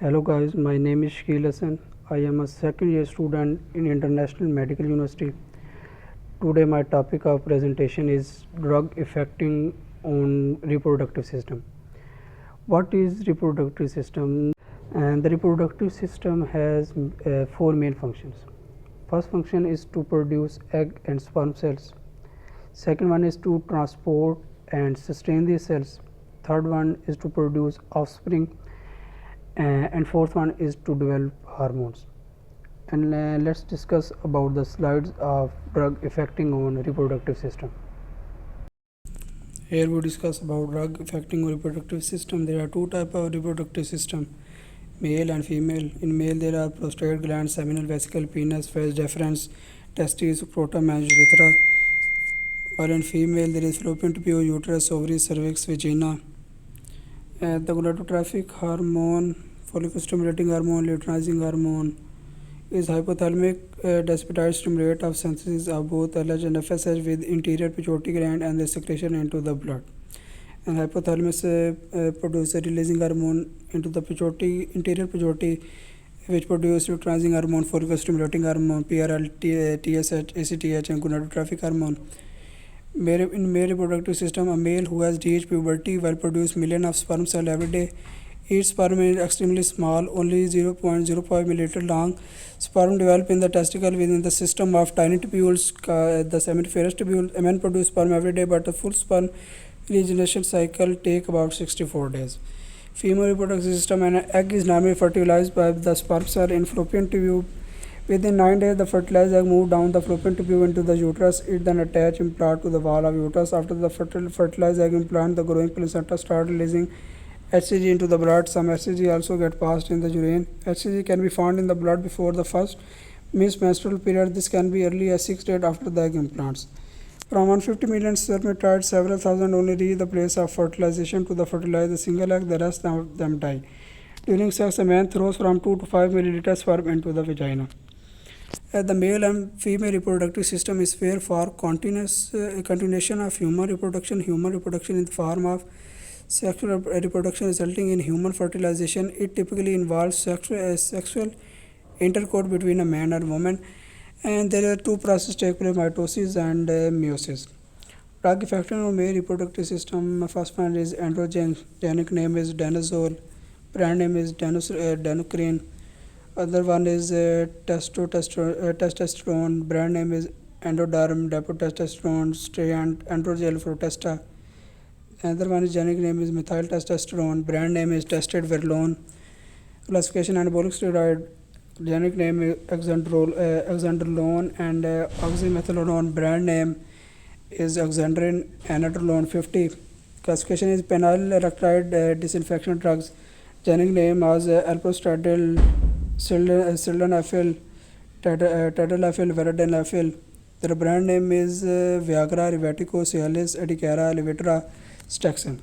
Hello guys, my name is Shkil Hassan. I am a second year student in International Medical University. Today my topic of presentation is drug affecting on reproductive system. What is reproductive system? And the reproductive system has four main functions. First function is to produce egg and sperm cells. Second one is to transport and sustain these cells. Third one is to produce offspring. And fourth one is to develop hormones. And let's discuss about the slides of drug affecting on reproductive system. Here we discuss about drug affecting on reproductive system. There are two types of reproductive system, male and female. In male there are prostate gland, seminal vesicle, penis, vas deferens, testes, scrotum and urethra. While in female there is fallopian tube, uterus, ovaries, cervix, vagina. The gonadotrophic hormone, follicle stimulating hormone, luteinizing hormone is hypothalamic despeptide stimulate of synthesis of both LH and FSH with interior pituitary gland and the secretion into the blood. And hypothalamus produces releasing hormone into the pituitary, interior pituitary, which produce luteinizing hormone, follicle stimulating hormone, PRL, TSH, ACTH, and gonadotrophic hormone. In male reproductive system, a male who has reached puberty will produce million of sperm cells every day. Each sperm is extremely small, only 0.05 milliliter long. Sperm develop in the testicle within the system of tiny tubules, the seminiferous tubule. A man produce sperm every day, but the full sperm regeneration cycle take about 64 days. Female reproductive system, an egg is normally fertilized by the sperm cell in fallopian tube. Within 9 days, the fertilized egg moves down the fallopian tube into the uterus. It then attaches implant to the wall of uterus. After the fertilized egg implant, the growing placenta start releasing HCG into the blood. Some HCG also get passed in the urine. HCG can be found in the blood before the first menstrual period. This can be early as 6 days after the egg implants. From 150 million spermatozoids, several thousand only reach the place of fertilization to fertilize the single egg. The rest of them die. During sex, a man throws from 2 to 5 milliliters sperm into the vagina. The male and female reproductive system is where for continuation of human reproduction in the form of sexual reproduction resulting in human fertilization. It typically involves sexual intercourse between a man and woman, and there are two processes take place: mitosis and meiosis. Drug affecting on male reproductive system. First one is androgen. Genic name is danazol. Brand name is danucrine. Other one is testosterone. Brand name is endoderm, dapotestosterone, strand, androgel protesta. Another one is genic name is methyl testosterone. Brand name is tested verlone. Classification anabolic steroid. Genic name is oxandrolone and oxymethylone. Brand name is oxandrin anadrolone 50. Classification is penyl erectile disinfection drugs. Genic name is alprostadil, sildenafil, tadalafil, vardenafil. Their brand name is Viagra, Rivatico, Cialis, Edicara, Levitra, Staxin.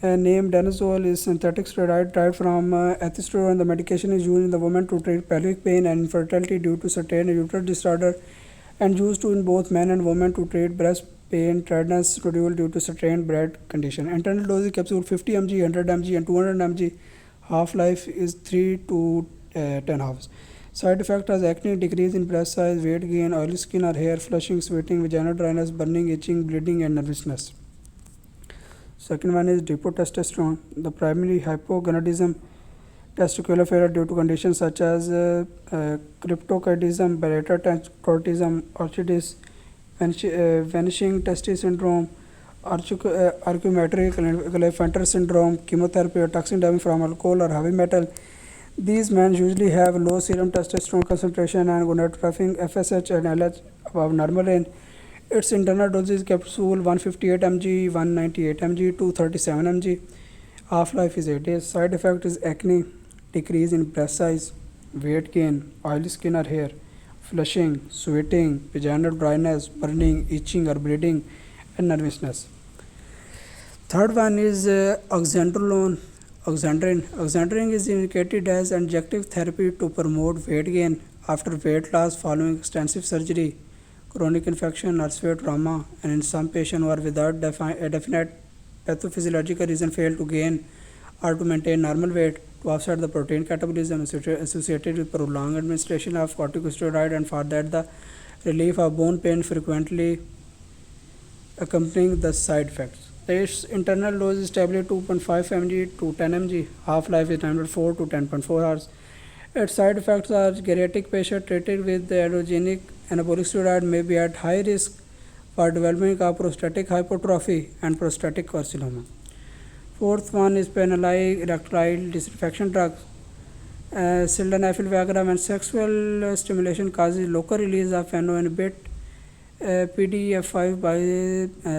Name danazol is synthetic steroid derived from ethistron. The medication is used in the woman to treat pelvic pain and infertility due to certain uterine disorder, and used in both men and women to treat breast pain, tiredness, schedule due to certain breast condition. Internal dosage capsule 50 mg, 100 mg, and 200 mg. Half-life is 3 to 10 hours. Side effect is acne, decrease in breast size, weight gain, oily skin or hair, flushing, sweating, vaginal dryness, burning, itching, bleeding, and nervousness. Second one is depotestosterone. The primary hypogonadism, testicular failure due to conditions such as cryptorchidism, beta-cortism, orchitis, vanishing testes syndrome, archimetric Klinefelter syndrome, chemotherapy or toxin damage from alcohol or heavy metal. These men usually have low serum testosterone concentration and gonadotrophic FSH and LH above normal range. Its internal dosage capsule 158 mg, 198 mg, 237 mg. Half-life is 8 days. Side effect is acne, decrease in breast size, weight gain, oily skin or hair, flushing, sweating, vaginal dryness, burning, itching or bleeding, and nervousness. Third one is oxandrolone. Oxandrin is indicated as adjunctive therapy to promote weight gain after weight loss following extensive surgery, chronic infection or severe trauma, and in some patients who are without a definite pathophysiological reason fail to gain or to maintain normal weight. to offset the protein catabolism associated with prolonged administration of corticosteroid, and for that the relief of bone pain frequently accompanying the side effects. Its internal dose is tablet 2.5 mg to 10 mg. Half-life is 9.4 to 10.4 hours. Its side effects are geriatric patients treated with the androgenic anabolic steroid may be at high risk for development of prostatic hypertrophy and prostatic carcinoma. Fourth one is penile erectile dysfunction drugs. Sildenafil Viagra when sexual stimulation causes local release of NO inhibit PDE5 by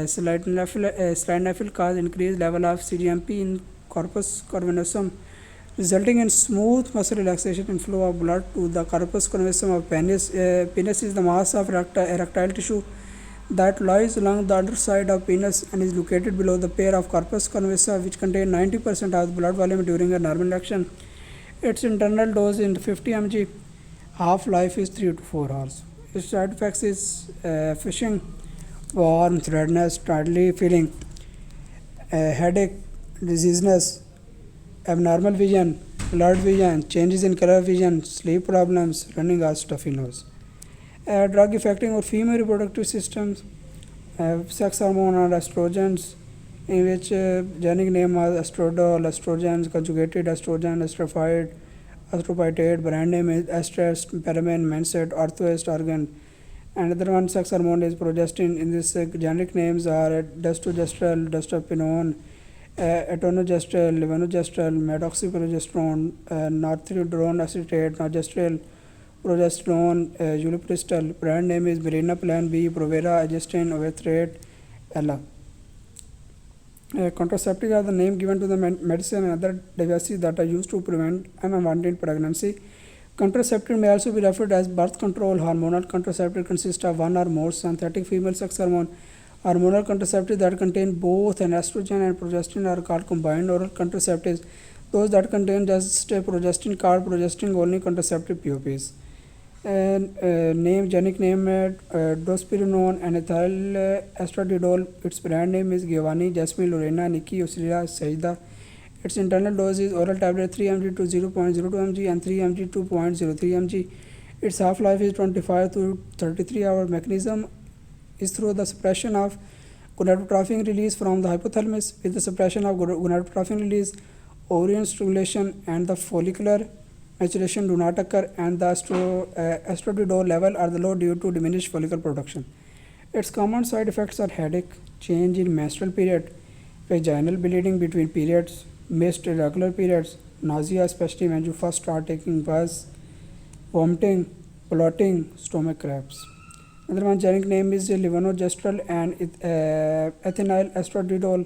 sildenafil cause increased level of CGMP in corpus cavernosum, resulting in smooth muscle relaxation and flow of blood to the corpus cavernosum of penis. Penis is the mass of erectile tissue that lies along the underside of penis and is located below the pair of corpus cavernosa, which contain 90% of the blood volume during a normal erection. Its internal dose is 50 mg. Half-life is 3 to 4 hours. Its side effects is fishing, warmth, redness, tidally feeling, headache, dizziness, abnormal vision, blurred vision, changes in color vision, sleep problems, running or stuffy nose. Drug affecting our female reproductive systems, sex hormone or estrogens, in which generic name are estradiol, estrogens, conjugated estrogen, estrophide, estrophytate, brand name is estrest, paramin, menset, orthoest organ. Another one sex hormone is progestin. In this generic names are destogestrel, destopinone, etonogestrel, levonorgestrel, methoxyprogesterone, northiridrone acetate, norgestrel, progesterone, ulipristal. Brand name is Marina B, Provera, Agestin, Ovethrate, Ella. Contraceptives are the name given to the medicine and other devices that are used to prevent unwanted pregnancy. Contraceptive may also be referred as birth control. Hormonal contraceptive consists of one or more synthetic female sex hormone. Hormonal contraceptives that contain both an estrogen and progestin are called combined oral contraceptives. Those that contain just progestin called progestin only contraceptive POPs. Generic name dospirone and ethyl estradiol. Its brand name is Giovanni, Jasmine, Lorena, Nikki, Usilia, Sajda. Its internal dose is oral tablet 3 mg to 0.02 mg and 3 mg to 0.03 mg. Its half-life is 25 to 33 hours. Mechanism is through the suppression of gonadotrophin release from the hypothalamus. With the suppression of gonadotrophin release, ovarian stimulation and the follicular maturation do not occur, and the estradiol level are low due to diminished follicle production. Its common side effects are headache, change in menstrual period, vaginal bleeding between periods, missed irregular periods, nausea especially when you first start taking buzz, vomiting, bloating, stomach cramps. Another one generic name is levonorgestrel and ethinyl estradiol.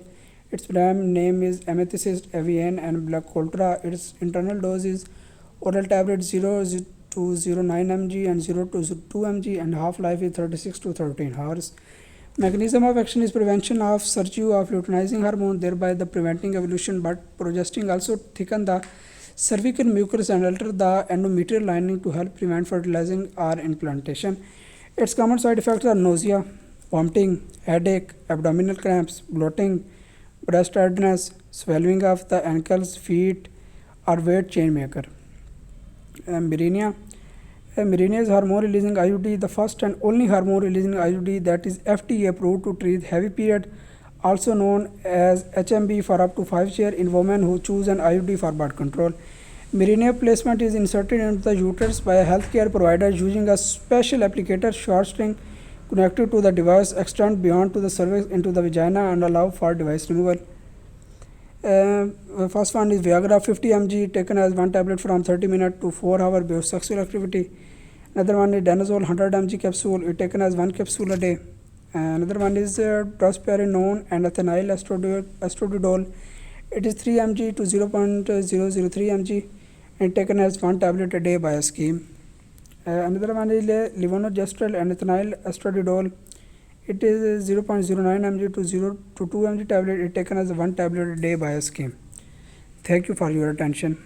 Its brand name is Amethyst, Avian and Black-Coltra. Its internal dose is oral tablet 0 to 0.9 mg and 0 to 2 mg and half-life is 36 to 13 hours. Mechanism of action is prevention of surgery of luteinizing hormone, thereby the preventing evolution, but progestin also thicken the cervical mucus and alter the endometrial lining to help prevent fertilizing or implantation. Its common side effects are nausea, vomiting, headache, abdominal cramps, bloating, breast redness, swelling of the ankles, feet, or weight change maker. Mirena. Mirena is hormone releasing IUD, the first and only hormone releasing IUD that is FDA approved to treat heavy period, also known as HMB, for up to 5 years in women who choose an IUD for birth control. Mirena placement is inserted into the uterus by a healthcare provider using a special applicator short string connected to the device, extend beyond to the cervix into the vagina and allow for device removal. First one is Viagra 50 mg taken as one tablet from 30 minutes to 4 hours before sexual activity. Another one is Danazol 100 mg capsule, it taken as one capsule a day. Another one is drospirenone and ethinyl estradiol. It is 3 mg to 0.003 mg and taken as one tablet a day by a scheme. Another one is levonorgestrel and ethinyl estradiol. It is 0.09 mg to 0 to 2 mg tablet. It taken as one tablet a day by a scheme. Thank you for your attention.